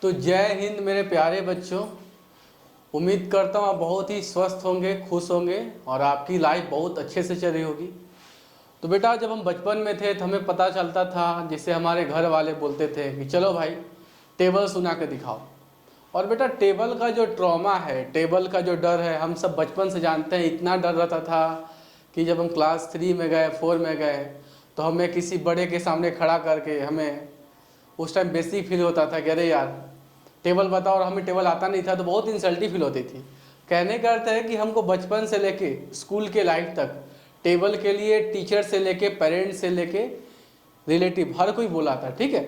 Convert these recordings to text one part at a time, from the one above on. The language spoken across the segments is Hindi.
तो जय हिंद मेरे प्यारे बच्चों। उम्मीद करता हूँ आप बहुत ही स्वस्थ होंगे, खुश होंगे और आपकी लाइफ बहुत अच्छे से चल रही होगी। तो बेटा जब हम बचपन में थे तो हमें पता चलता था, जिससे हमारे घर वाले बोलते थे कि चलो भाई टेबल सुना के दिखाओ। और बेटा टेबल का जो ट्रॉमा है, टेबल का जो डर है, हम सब बचपन से जानते हैं। इतना डर रहता था कि जब हम क्लास 3 में गए, 4 में गए, तो हमें किसी बड़े के सामने खड़ा करके हमें उस टाइम बेसिक फील होता था कि अरे यार टेबल बताओ, और हमें टेबल आता नहीं था तो बहुत इंसल्टी फील होती थी। कहने का अर्थ है कि हमको बचपन से लेके स्कूल के लाइफ तक टेबल के लिए टीचर से लेके, पेरेंट्स से लेके, रिलेटिव हर कोई बोला था, ठीक है।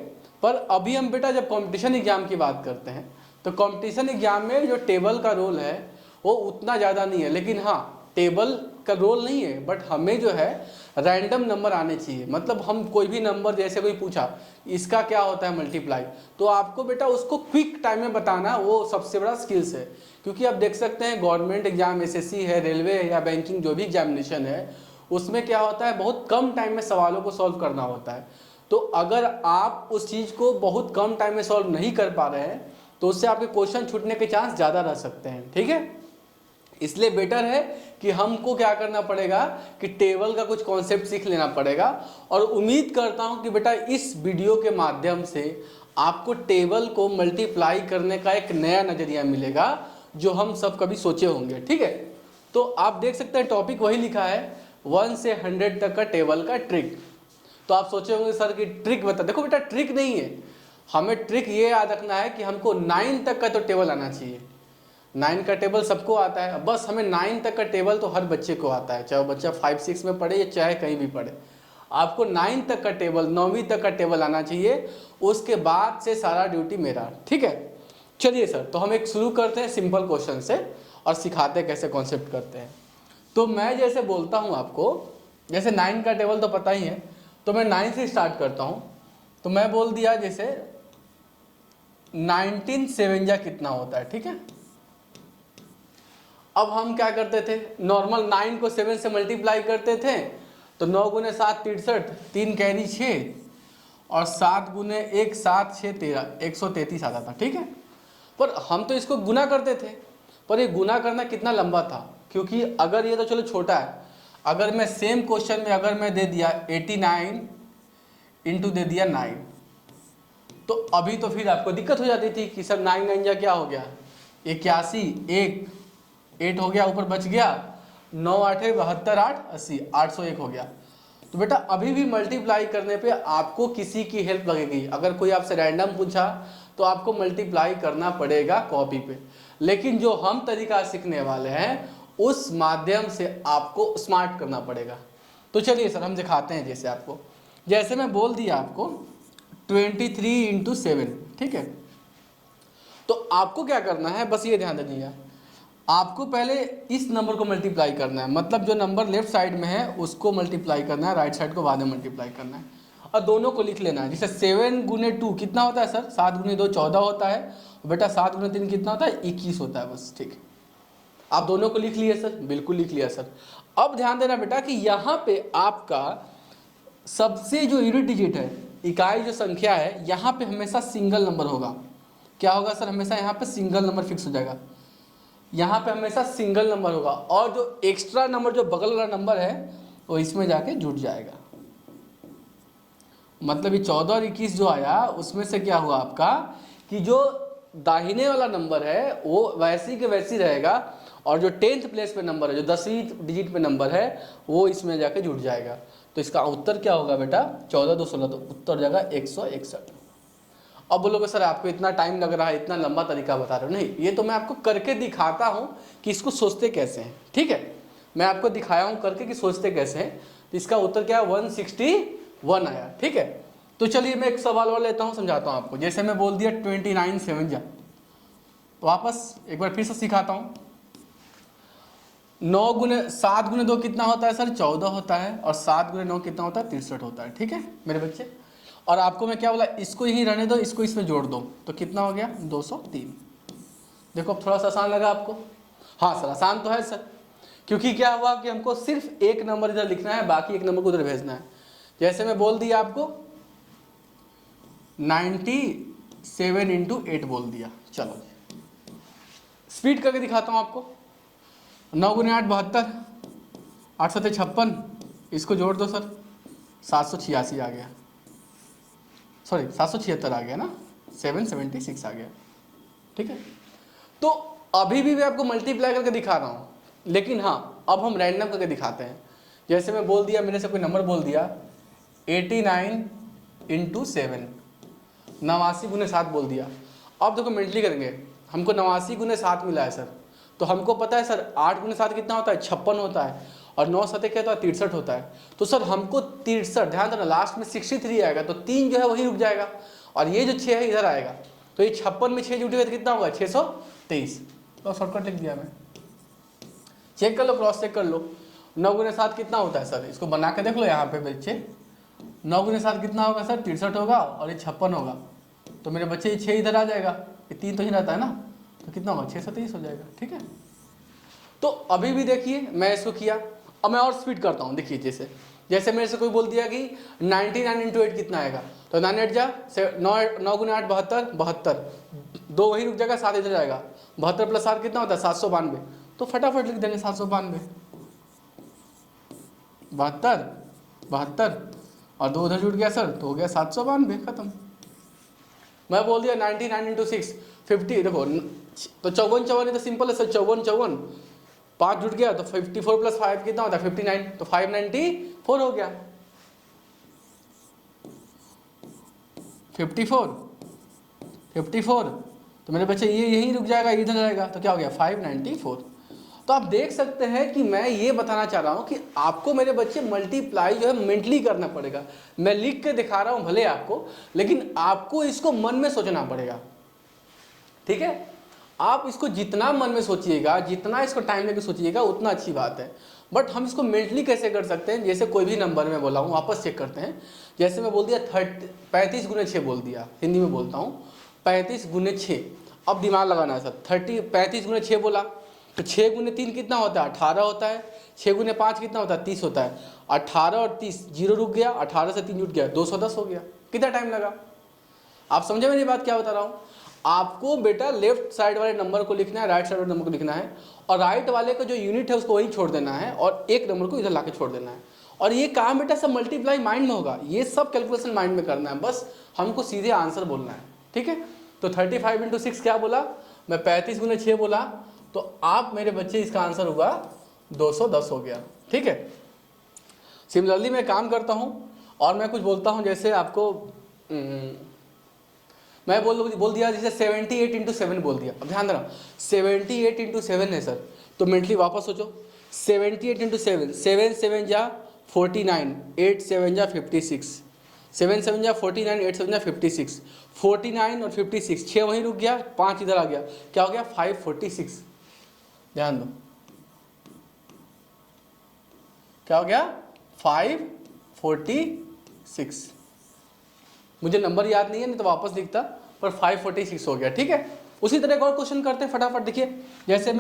पर अभी हम बेटा जब कंपटीशन एग्जाम की बात करते हैं तो कंपटीशन एग्जाम में जो टेबल का रोल है वो उतना ज़्यादा नहीं है। लेकिन हाँ, टेबल का रोल नहीं है, बट हमें जो है रैंडम नंबर आने चाहिए। मतलब हम कोई भी नंबर, जैसे कोई पूछा इसका क्या होता है मल्टीप्लाई, तो आपको बेटा उसको क्विक टाइम में बताना, वो सबसे बड़ा स्किल्स है। क्योंकि आप देख सकते हैं गवर्नमेंट एग्जाम, एसएससी है, रेलवे है या बैंकिंग जो भी एग्जामिनेशन है, उसमें क्या होता है बहुत कम टाइम में सवालों को सॉल्व करना होता है। तो अगर आप उस चीज़ को बहुत कम टाइम में सॉल्व नहीं कर पा रहे हैं तो उससे आपके क्वेश्चन छूटने के चांस ज़्यादा रह सकते हैं, ठीक है। इसलिए बेटर है कि हमको क्या करना पड़ेगा कि टेबल का कुछ कॉन्सेप्ट सीख लेना पड़ेगा। और उम्मीद करता हूं कि बेटा इस वीडियो के माध्यम से आपको टेबल को मल्टीप्लाई करने का एक नया नज़रिया मिलेगा जो हम सब कभी सोचे होंगे, ठीक है। तो आप देख सकते हैं टॉपिक वही लिखा है, 1 से 100 तक का टेबल का ट्रिक। तो आप सोचे होंगे सर की ट्रिक बता। देखो बेटा ट्रिक नहीं है, हमें ट्रिक ये याद रखना है कि हमको 9 तक का तो टेबल आना चाहिए। 9 का टेबल सबको आता है, बस हमें 9 तक का टेबल तो हर बच्चे को आता है, चाहे वो बच्चा 5-6 में पढ़े या चाहे कहीं भी पढ़े। आपको 9 तक का टेबल, 9वीं तक का टेबल आना चाहिए। उसके बाद से सारा ड्यूटी मेरा, ठीक है। चलिए सर, तो हम एक शुरू करते हैं सिंपल क्वेश्चन से और सिखाते हैं कैसे कॉन्सेप्ट करते हैं। तो मैं जैसे बोलता हूँ आपको, जैसे 9 का टेबल तो पता ही है, तो मैं 9 से स्टार्ट करता हूँ। तो मैं बोल दिया जैसे 19 7 कितना होता है, ठीक है। अब हम क्या करते थे, नॉर्मल 9 को 7 से मल्टीप्लाई करते थे, तो 9 गुने 7 63, 3 कैरी 6, और 7 गुने 1 7 6 13, 133 आता था, ठीक है। पर हम तो इसको गुना करते थे, पर ये गुना करना कितना लंबा था, क्योंकि अगर ये तो चलो छोटा है, अगर मैं सेम क्वेश्चन में अगर मैं दे दिया 89 इंटू दे दिया 9, तो अभी तो फिर आपको दिक्कत हो जाती थी कि सर 9 9 जा क्या हो गया, 81, 8 हो गया, ऊपर बच गया 9 8 72 8 80, 801 हो गया। तो बेटा अभी भी मल्टीप्लाई करने पे आपको किसी की हेल्प लगेगी। अगर कोई आपसे रैंडम पूछा तो आपको मल्टीप्लाई करना पड़ेगा कॉपी पे। लेकिन जो हम तरीका सीखने वाले हैं उस माध्यम से आपको स्मार्ट करना पड़ेगा। तो चलिए सर हम दिखाते हैं। जैसे आपको, जैसे मैं बोल दिया आपको 23 इंटू 7, ठीक है। तो आपको क्या करना है, बस ये ध्यान दीजिएगा, आपको पहले इस नंबर को मल्टीप्लाई करना है। मतलब जो नंबर लेफ्ट साइड में है उसको मल्टीप्लाई करना है, राइट साइड को बाद में मल्टीप्लाई करना है, और दोनों को लिख लेना है। जैसे 7 गुने 2 कितना होता है सर, 7 गुने 2 14 होता है, बेटा 7 गुने 3 कितना होता है, 21 होता है, बस, ठीक है। आप दोनों को लिख लिए सर, बिल्कुल लिख लिया सर। अब ध्यान देना बेटा कि यहाँ पे आपका सबसे जो यूनिट डिजिट है, इकाई जो संख्या है, यहाँ पे हमेशा सिंगल नंबर होगा। क्या होगा सर, हमेशा यहाँ पे सिंगल नंबर फिक्स हो जाएगा, यहाँ पे हमेशा सिंगल नंबर होगा, और जो एक्स्ट्रा नंबर जो बगल वाला नंबर है वो इसमें जाके जुड़ जाएगा। मतलब ये 14 और 21 जो आया उसमें से क्या हुआ आपका कि जो दाहिने वाला नंबर है वो वैसी के वैसी रहेगा, और जो 10th प्लेस पे नंबर है, जो 10वीं डिजिट पे नंबर है, वो इसमें जाके जुड़ जाएगा। तो इसका उत्तर क्या होगा बेटा, 14 2 16, तो उत्तर जाएगा 161। अब बोलोगे सर आपको इतना टाइम लग रहा है, इतना लंबा तरीका बता रहे हो। नहीं, ये तो मैं आपको करके दिखाता हूँ कि इसको सोचते कैसे हैं, ठीक है। मैं आपको दिखाया हूँ करके कि सोचते कैसे हैं। तो इसका उत्तर क्या है, 161 आया, ठीक है। तो चलिए मैं एक सवाल और लेता हूँ, समझाता हूँ आपको। जैसे मैं बोल दिया 29 7 जा, तो वापस एक बार फिर से सिखाता हूँ। 9 गुने 7 गुने 2 कितना होता है सर, 14 होता है, और 7 गुने 9 कितना होता है, 63 होता है, ठीक है मेरे बच्चे। और आपको मैं क्या बोला, इसको यहीं रहने दो, इसको इसमें जोड़ दो, तो कितना हो गया, 203। देखो अब थोड़ा सा आसान लगा आपको। हाँ सर आसान तो है सर, क्योंकि क्या हुआ कि हमको सिर्फ एक नंबर इधर लिखना है, बाकी एक नंबर को उधर भेजना है। जैसे मैं बोल दिया आपको 90 7 इंटू 8 बोल दिया। चलो स्पीड करके दिखाता हूँ आपको। 9 गुने 8 72, 8 सत्ते 56, इसको जोड़ दो सर, 786 आ गया, सॉरी 776 आ गया ना, 776 आ गया। ठीक है, तो अभी भी मैं आपको मल्टीप्लाई करके दिखा रहा हूँ, लेकिन हाँ अब हम रैंडम करके दिखाते हैं। जैसे मैं बोल दिया, मेरे से कोई नंबर बोल दिया 89 इंटू 7, 89 गुने 7 बोल दिया। अब देखो मल्टीप्लाई करेंगे, हमको 89 गुने 7 मिला है सर, तो हमको पता है सर 8 गुने 7 कितना होता है, 56 होता है, और 9 सते क्या होता है, 63 होता है। तो सर हमको 63, ध्यान देना लास्ट में 63 आएगा, तो 3 जो है वही रुक जाएगा, और ये जो 6 है इधर आएगा, तो ये 56 में 6 जुटेगा तो कितना होगा, 623। तो शॉर्टकट लिख दिया मैं, चेक कर लो, क्रॉस चेक कर लो। 9 गुने 7 कितना होता है सर, इसको बना के देख लो यहाँ पे बच्चे। 9 गुने 7 कितना होगा सर, 63 होगा, और ये 56 होगा, तो मेरे बच्चे ये 6 इधर आ जाएगा, ये 3 तो ही रहता है ना, तो कितना होगा, 623 हो जाएगा। ठीक है, तो अभी भी देखिए मैं इसको किया, अब मैं और स्पीड करता हूँ। देखिए जैसे जैसे मेरे से कोई बोल दिया कि 99 इंटू 8 कितना आएगा, तो 9 8 जा 9 गुने 8 72, 72, 2 वही रुक जाएगा, 7 इधर जाएगा, 72 प्लस 7 कितना होता है, 792। तो फटाफट लिख देंगे 792, 72 72, और 2 उधर जुड़ गया सर, तो हो गया 792, खत्म। मैं बोल दिया 99 इंटू 6 50, देखो तो 54 54 तो सिंपल है सर, 54 54, 5 जुट गया तो 54 प्लस 5 कितना होता है, 59, तो 594 हो गया, 54, तो मेरे बच्चे ये यहीं रुक जाएगा, इधर जाएगा, तो क्या हो गया 594। तो आप देख सकते हैं कि मैं ये बताना चाह रहा हूँ कि आपको मेरे बच्चे मल्टीप्लाई जो है मेंटली करना पड़ेगा। मैं लिख के दिखा रहा हूँ भले आपको, लेकिन आपको इसको मन में सोचना पड़ेगा। ठीक है, आप इसको जितना मन में सोचिएगा, जितना इसको टाइम लेके सोचिएगा, उतना अच्छी बात है। बट हम इसको मेंटली कैसे कर सकते हैं, जैसे कोई भी नंबर में बोला हूँ, वापस चेक करते हैं। जैसे मैं बोल दिया 35 गुने 6 बोल दिया, हिंदी में बोलता हूँ 35 गुने 6। अब दिमाग लगाना है सर, 35 गुने 6 बोला, तो 6 गुने 3 कितना होता है, 18 होता है, 6 गुने 5 कितना होता है, 30 होता है, 18 और 30, जीरो रुक गया, 18 से 3 जुट गया, 210 हो गया। कितना टाइम लगा, आप समझे मेरी बात क्या बता रहा हूँ। आपको बेटा लेफ्ट साइड वाले नंबर को लिखना है, राइट साइड वाले नंबर को लिखना है, और राइट वाले का जो यूनिट है उसको वहीं छोड़ देना है, और एक नंबर को इधर लाके छोड़ देना है। और ये काम बेटा सब मल्टीप्लाई माइंड में होगा, ये सब कैलकुलेशन माइंड में करना है, बस हमको सीधे आंसर बोलना है। ठीक है, तो 35 इंटू 6 क्या बोला, मैं 35 गुने 6 बोला, तो आप मेरे बच्चे इसका आंसर होगा 210 हो गया। ठीक है, सिमिलरली मैं काम करता हूँ और मैं कुछ बोलता हूँ, जैसे आपको मैं बोल दिया जैसे 78 इंटू 7 बोल दिया। अब ध्यान देना 78 इंटू 7 है सर, तो मेंटली वापस सोचो 78 इंटू 7, 7 7 जा 49, 8 7 जा 56, 7 7 जा 49, 8 7 जा 56, 49 और 56, 6 वहीं रुक गया, 5 इधर आ गया, क्या हो गया 546। ध्यान दो क्या हो गया 546। मुझे नंबर याद नहीं है, नहीं तो वापस लिखता, पर 546 हो गया। ठीक है, उसी तरह का और क्वेश्चन करते हैं फटाफट। देखिए जैसे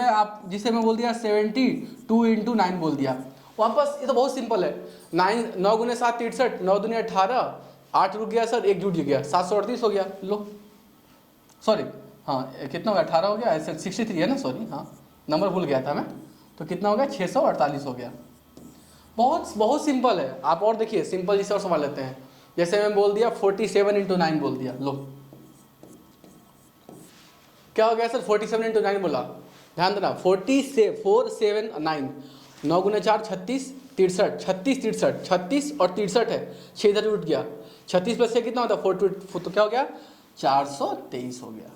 जिसे मैं बोल दिया 72 इंटू 9 बोल दिया, वापस ये तो बहुत सिंपल है। 9 गुने 7 63, 9 दुनिया 18, 8 रुक गया सर, 1 जुट गया, 738 हो गया। लो सॉरी, हाँ कितना हो गया 18 हो गया, ऐसे 63 है ना, सॉरी हाँ नंबर भूल गया था मैं, तो कितना हो गया 648 हो गया। बहुत सिंपल है। आप और देखिए सिंपल जिसे और संभाल लेते हैं, जैसे मैं बोल दिया 47 इंटू 9 बोल दिया, लो क्या हो गया सर 47 इंटू 9 बोला, ध्यान देना 4 7 9, 9 गुने 4 36, 63, 36 63, 36 और 63 है, 6 इधर उठ गया, 36 प्लस 6 कितना होता है 42, तो क्या हो गया 423 हो गया।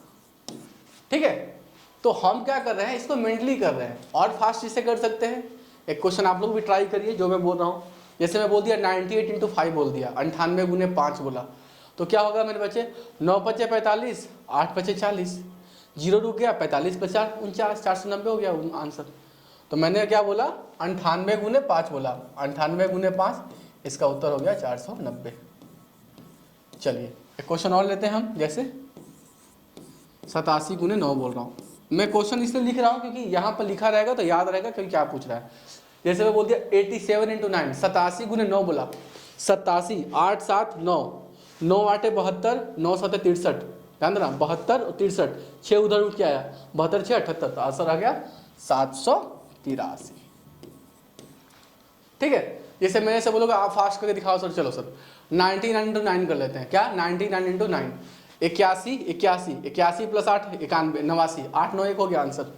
ठीक है, तो हम क्या कर रहे हैं, इसको मेंटली कर रहे हैं, और फास्ट इसे कर सकते हैं। एक क्वेश्चन आप लोग भी ट्राई करिए जो मैं बोल रहा हूँ। जैसे मैं बोल दिया 98 इंटू 5 बोल दिया, 98 गुने 5 बोला, तो क्या होगा मेरे बच्चे 9 पचे 45, 8 पचे 40, जीरो रुक गया, 45 50 49, 490 हो गया आंसर। तो मैंने क्या बोला 98 गुने 5 बोला, 98 गुने 5, इसका उत्तर हो गया 490। चलिए एक क्वेश्चन और लेते हैं हम, जैसे 87 गुने 9 बोल रहा हूँ। मैं क्वेश्चन इसलिए लिख रहा हूँ क्योंकि यहाँ पर लिखा रहेगा तो याद रहेगा क्योंकि क्या पूछ रहा है। जैसे मैं बोल दिया 87 इंटू 9, 87 गुने 9 बोला, 87, 8 7 9, 9 8 72, 9 7 63, ध्यान देना, 72 और 63, 6 उधर उठ के आया, 72 6 78, तो आंसर आ गया 783। ठीक है, जैसे मेरे से बोलोगे आप फास्ट करके दिखाओ सर, चलो सर 99 इंटू 9 कर लेते हैं। क्या 99 इंटू 9, 81 81 81 प्लस 8 91 89, 8 9 1 हो गया आंसर।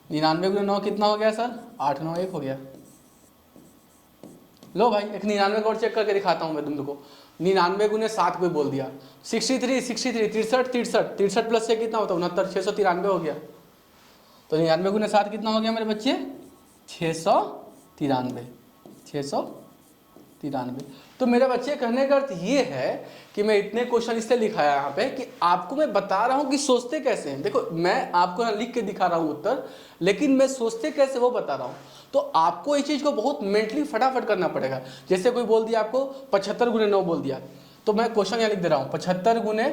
99 गुने 9 कितना हो गया सर, 8 9 1 हो गया। लो भाई एक 99 और चेक करके दिखाता हूँ मैं तुम लोग को। 99 गुने 7 कोई बोल दिया, 63 63 63 63 63 प्लस 6 कितना होता है 69, 693 हो गया। तो 99 गुने 7 कितना हो गया मेरे बच्चे, 693 693। तो मेरे बच्चे कहने का अर्थ ये है कि मैं इतने क्वेश्चन इसलिए लिखाया यहाँ पे कि आपको मैं बता रहा हूँ कि सोचते कैसे हैं। देखो मैं आपको यहाँ लिख के दिखा रहा हूँ उत्तर, लेकिन मैं सोचते कैसे वो बता रहा हूँ। तो आपको इस चीज़ को बहुत मेंटली फटाफट करना पड़ेगा। जैसे कोई बोल दिया आपको 75 गुने 9 बोल दिया, तो मैं क्वेश्चन यहाँ लिख दे रहा हूँ 75 गुने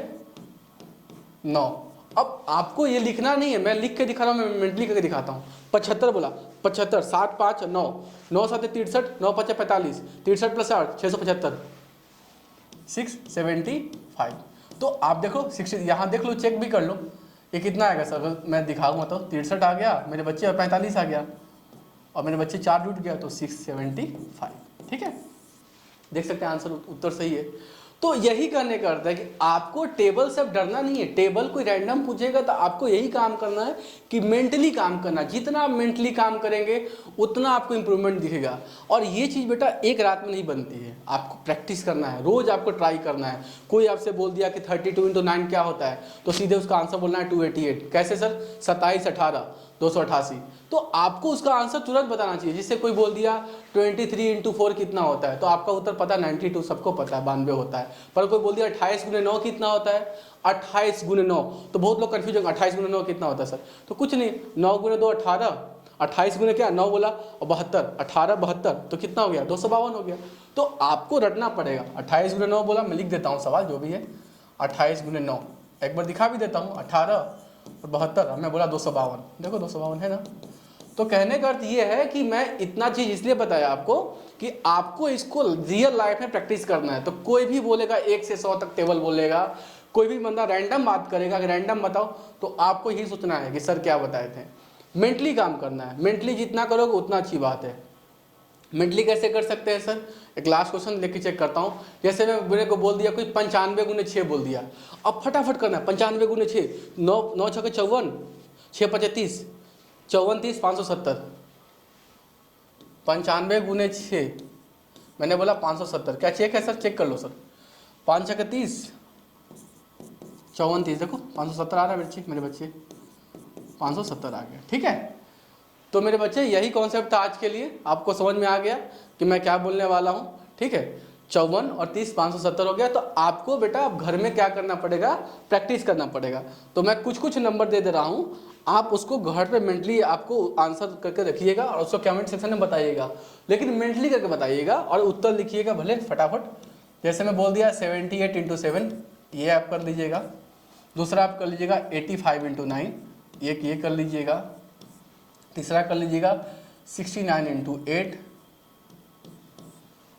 9। अब आपको ये लिखना नहीं है, मैं लिख के दिखा रहा हूँ, मैं मेंटली करके दिखाता हूँ। 75 बोला, 75 7 5 9 9 7 63 9 5 45 63 प्लस 8 675 675। तो आप देखो 60, यहाँ देख लो, चेक भी कर लो ये कितना आएगा सर। अगर मैं दिखाऊंगा तो 63 आ गया मेरे बच्चे और 45 आ गया और मेरे बच्चे 4 जुट गया तो 675। ठीक है, देख सकते हैं आंसर उत्तर सही है। तो यही करने का अर्थ है कि आपको टेबल से अब डरना नहीं है। टेबल कोई रैंडम पूछेगा तो आपको यही काम करना है कि मेंटली काम करना। जितना आप मेंटली काम करेंगे उतना आपको इंप्रूवमेंट दिखेगा। और ये चीज़ बेटा एक रात में नहीं बनती है, आपको प्रैक्टिस करना है, रोज आपको ट्राई करना है। कोई आपसे बोल दिया कि 32 इंटू 9 क्या होता है, तो सीधे उसका आंसर बोलना है 288। कैसे सर, 27 18 288। तो आपको उसका आंसर तुरंत बताना चाहिए। जिससे कोई बोल दिया 23 इंटू 4 कितना होता है, तो आपका उत्तर पता 92, सबको पता है 92 होता है। पर कोई बोल दिया 28 गुने 9 कितना होता है, 28 गुने 9, तो बहुत लोग कन्फ्यूज होंगे 28 गुने 9 कितना होता है सर। तो कुछ नहीं, 9 गुने 2 18, 28 गुने क्या 9 बोला और 72, 18 72 तो कितना हो गया 252 हो गया। तो आपको रटना पड़ेगा। 28 गुने 9 बोला, मैं लिख देता हूँ सवाल जो भी है। 28 गुने 9 एक बार दिखा भी देता हूँ, 18 और 72, मैं बोला 252। देखो 252 है ना। तो कहने का अर्थ ये है कि मैं इतना चीज इसलिए बताया आपको कि आपको इसको रियल लाइफ में प्रैक्टिस करना है। तो कोई भी बोलेगा 1 से 100 तक टेबल बोलेगा, कोई भी बंदा रैंडम बात करेगा कि रैंडम बताओ, तो आपको यही सोचना है कि सर क्या बताए थे। मेंटली काम करना है, मेंटली जितना करोगे उतना अच्छी बात है। मेंटली कैसे कर सकते हैं सर, एक लास्ट क्वेश्चन लेके चेक करता हूँ। जैसे मैं मेरे को बोल दिया कोई 95 गुने 6 बोल दिया, अब फटाफट करना है। 95 गुने 6, 9 9 6 54, 6 5 30 54 30 570। 95 गुने 6 मैंने बोला 570। क्या चेक है सर, चेक कर लो सर। 5 6 30 54 30, देखो 570 आ रहा है मेरे बच्चे, 570 आ गया। ठीक है, तो मेरे बच्चे यही कॉन्सेप्ट था आज के लिए। आपको समझ में आ गया कि मैं क्या बोलने वाला हूँ। ठीक है, 54 और 30 570 हो गया। तो आपको बेटा अब घर में क्या करना पड़ेगा, प्रैक्टिस करना पड़ेगा। तो मैं कुछ कुछ नंबर दे रहा हूँ, आप उसको घर पे मेंटली आपको आंसर करके रखिएगा और उसको कमेंट सेक्शन में बताइएगा। लेकिन मेंटली करके बताइएगा और उत्तर लिखिएगा भले फटाफट। जैसे मैं बोल दिया 78 इंटू 7, ये आप कर लीजिएगा। दूसरा आप कर लीजिएगा 85 इंटू 9, ये कर लीजिएगा। तीसरा कर लीजिएगा 69 इंटू 8।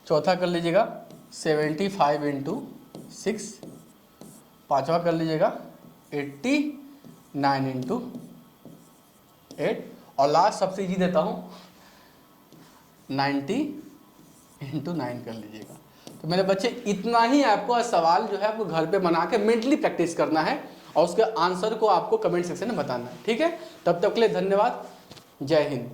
चौथा कर लीजिएगा 75 इंटू 6। पाँचवा कर लीजिएगा 89 इंटू 8। और लास्ट सबसे इजी देता हूँ 90 इंटू 9 कर लीजिएगा। तो मेरे बच्चे इतना ही आपको सवाल जो है आपको घर पे बना के मेंटली प्रैक्टिस करना है और उसके आंसर को आपको कमेंट सेक्शन में बताना है। ठीक है, तब तक के लिए धन्यवाद। जय हिंद।